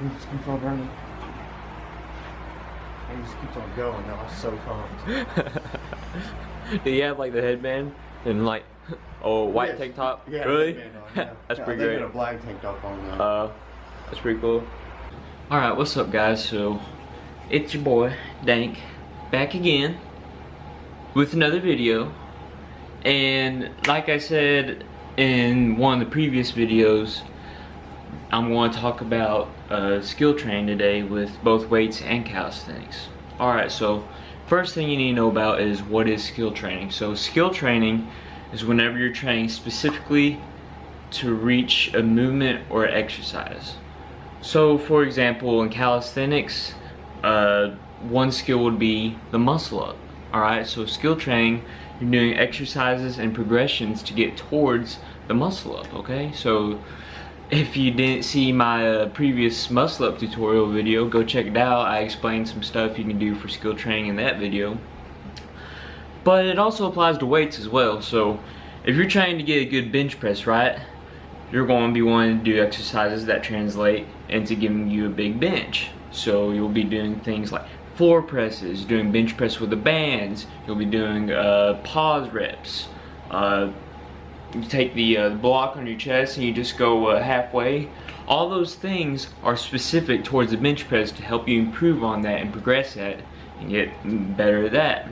He just keeps on running. And he just keeps on going. Now I'm so pumped. Do you have like the headband and like white tank top? Yeah, really? headband on, yeah. That's pretty they great. got a black tank top on now. That's pretty cool. Alright, what's up guys? So it's your boy Dank back again with another video. And like I said in one of the previous videos, I'm going to talk about skill training today with both weights and calisthenics. Alright, so first thing you need to know about is what is skill training. So skill training is whenever you're training specifically to reach a movement or exercise. So for example, in calisthenics, one skill would be the muscle up. Alright, so skill training, you're doing exercises and progressions to get towards the muscle up, okay? So if you didn't see my previous muscle up tutorial video, go check it out. I explained some stuff you can do for skill training in that video. But it also applies to weights as well. So if you're trying to get a good bench press, right, you're going to be wanting to do exercises that translate into giving you a big bench. So you'll be doing things like floor presses, doing bench press with the bands, you'll be doing pause reps. You take the block on your chest and you just go halfway. All those things are specific towards the bench press to help you improve on that and progress that and get better at that.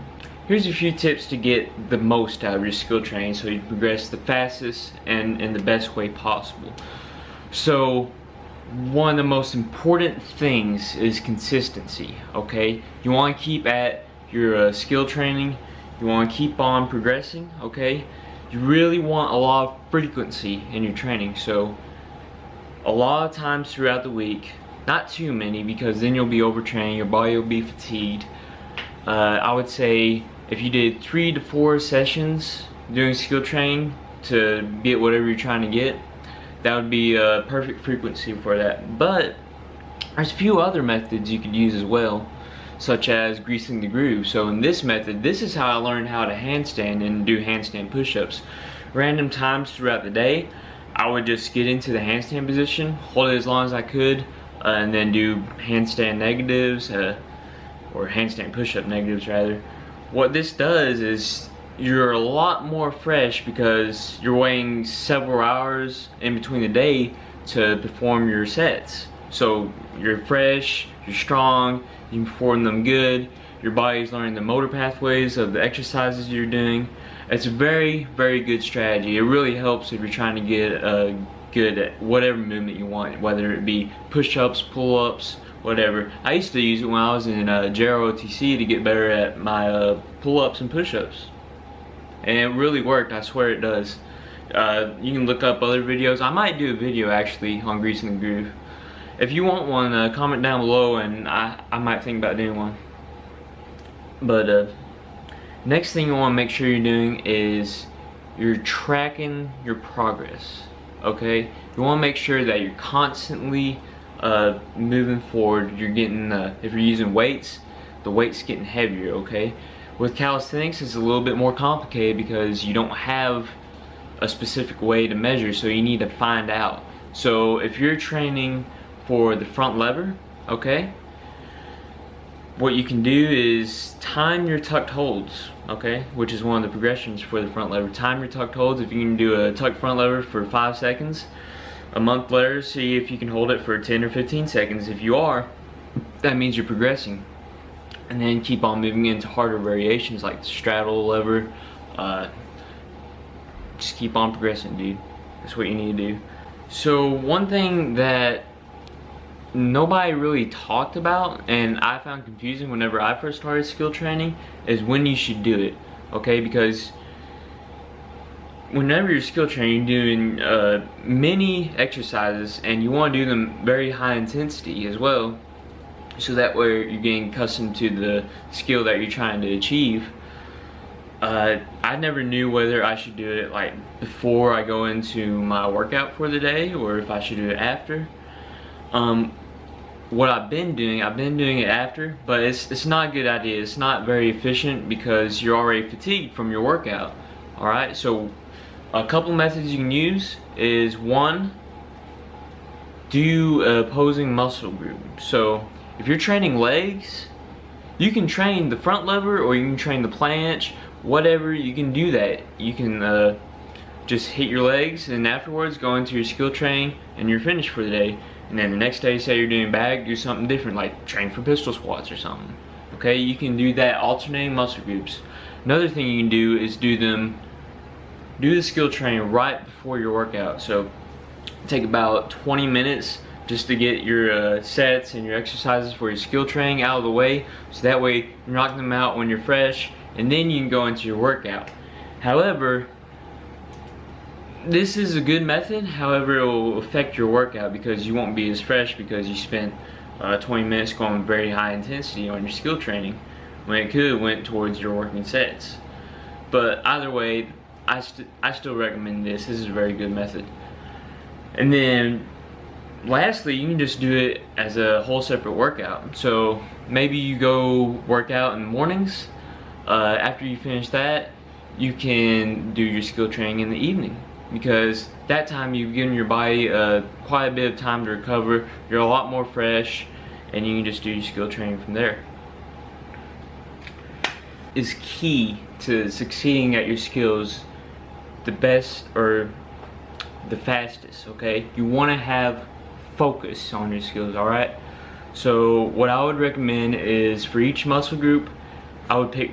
Here's a few tips to get the most out of your skill training so you progress the fastest and in the best way possible. So one of the most important things is consistency, okay? You want to keep at your skill training, you want to keep on progressing, okay? You really want a lot of frequency in your training. So a lot of times throughout the week, not too many because then you'll be overtraining, your body will be fatigued. I would say if you did 3 to 4 sessions doing skill training to get whatever you're trying to get, that would be a perfect frequency for that. But there's a few other methods you could use as well, such as greasing the groove. So in this method, this is how I learned how to handstand and do handstand push-ups. Random times throughout the day, I would just get into the handstand position, hold it as long as I could, and then do handstand negatives, or handstand push-up negatives rather. What this does is you're a lot more fresh because you're waiting several hours in between the day to perform your sets. So you're fresh, you're strong, you can perform them good, your body's learning the motor pathways of the exercises you're doing. It's a very, very good strategy. It really helps if you're trying to get good at whatever movement you want, whether it be push-ups, pull-ups, whatever. I used to use it when I was in Gero OTC to get better at my pull-ups and push-ups. And it really worked, I swear it does. You can look up other videos. I might do a video actually on greasing the groove. If you want one, comment down below and I might think about doing one. But next thing you want to make sure you're doing is you're tracking your progress, okay? You want to make sure that you're constantly moving forward. You're getting, if you're using weights, the weight's getting heavier, okay? With calisthenics, it's a little bit more complicated because you don't have a specific way to measure, so you need to find out. So if you're training for the front lever, okay, what you can do is time your tucked holds, okay, which is one of the progressions for the front lever. Time your tucked holds. If you can do a tucked front lever for 5 seconds, a month later, see if you can hold it for 10 or 15 seconds. If you are, that means you're progressing. And then keep on moving into harder variations like the straddle lever. Just keep on progressing, dude. That's what you need to do. So one thing that nobody really talked about and I found confusing whenever I first started skill training is when you should do it, okay? Because whenever you're skill training, you're doing many exercises and you want to do them very high intensity as well, so that way you're getting accustomed to the skill that you're trying to achieve. I never knew whether I should do it like before I go into my workout for the day or if I should do it after. What I've been doing it after, but it's not a good idea. It's not very efficient because you're already fatigued from your workout. Alright, so a couple methods you can use is one, do a opposing muscle group. So if you're training legs, you can train the front lever or you can train the planche, whatever, you can do that. You can just hit your legs and afterwards go into your skill training and you're finished for the day. And then the next day, say you're doing back, do something different, like train for pistol squats or something. Okay, you can do that, alternating muscle groups. Another thing you can do is do the skill training right before your workout. So take about 20 minutes just to get your sets and your exercises for your skill training out of the way, so that way you're knocking them out when you're fresh, and then you can go into your workout. However, this is a good method, however it will affect your workout because you won't be as fresh because you spent 20 minutes going very high intensity on your skill training when it could have went towards your working sets. But either way, I still recommend this. This is a very good method. And then lastly, you can just do it as a whole separate workout. So maybe you go work out in the mornings. After you finish that, you can do your skill training in the evening, because that time you've given your body quite a bit of time to recover. You're a lot more fresh, and you can just do your skill training from there. Is key to succeeding at your skills the best or the fastest, okay? You want to have focus on your skills, alright? So what I would recommend is for each muscle group, I would pick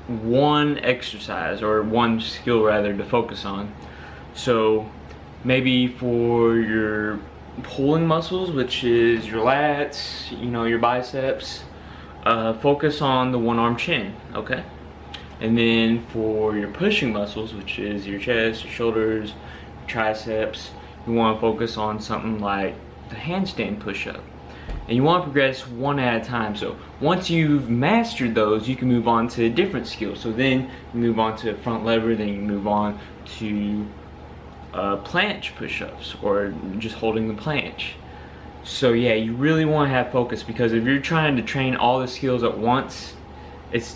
one exercise or one skill rather to focus on. So maybe for your pulling muscles, which is your lats, you know, your biceps, focus on the one arm chin, okay? And then for your pushing muscles, which is your chest, your shoulders, your triceps, you want to focus on something like the handstand push-up. And you want to progress one at a time. So once you've mastered those, you can move on to a different skill. So then you move on to front lever, then you move on to planche push-ups or just holding the planche. So yeah, you really want to have focus, because if you're trying to train all the skills at once,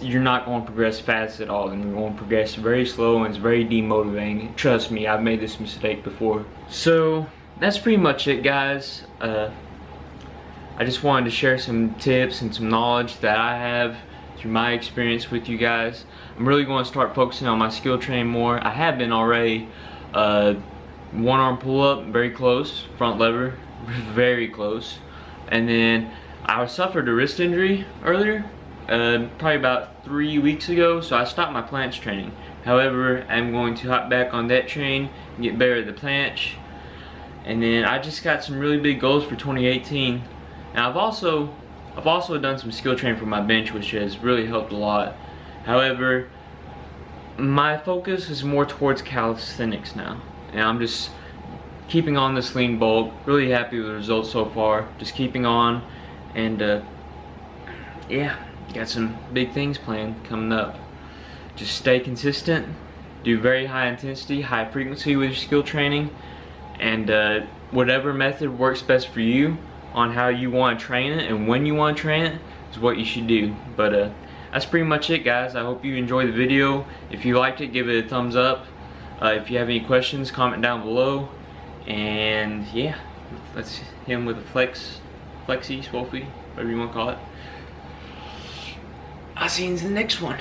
you're not going to progress fast at all, and you're going to progress very slow, and it's very demotivating. Trust me, I've made this mistake before. So that's pretty much it, guys. I just wanted to share some tips and some knowledge that I have through my experience with you guys. I'm really going to start focusing on my skill training more. I have been already. One arm pull up, very close. Front lever, very close. And then I suffered a wrist injury earlier, probably about 3 weeks ago, so I stopped my planche training. However, I'm going to hop back on that train and get better at the planche. And then I just got some really big goals for 2018. And I've also done some skill training for my bench, which has really helped a lot. However, my focus is more towards calisthenics now, and I'm just keeping on this lean bulk. Really happy with the results so far. Just keeping on, and yeah, got some big things planned coming up. Just stay consistent, do very high intensity, high frequency with your skill training, and whatever method works best for you on how you want to train it and when you want to train it is what you should do. But that's pretty much it, guys. I hope you enjoyed the video. If you liked it, give it a thumbs up. If you have any questions, comment down below. And yeah, let's hit him with a flexi, swolfie, whatever you want to call it. I'll see you in the next one.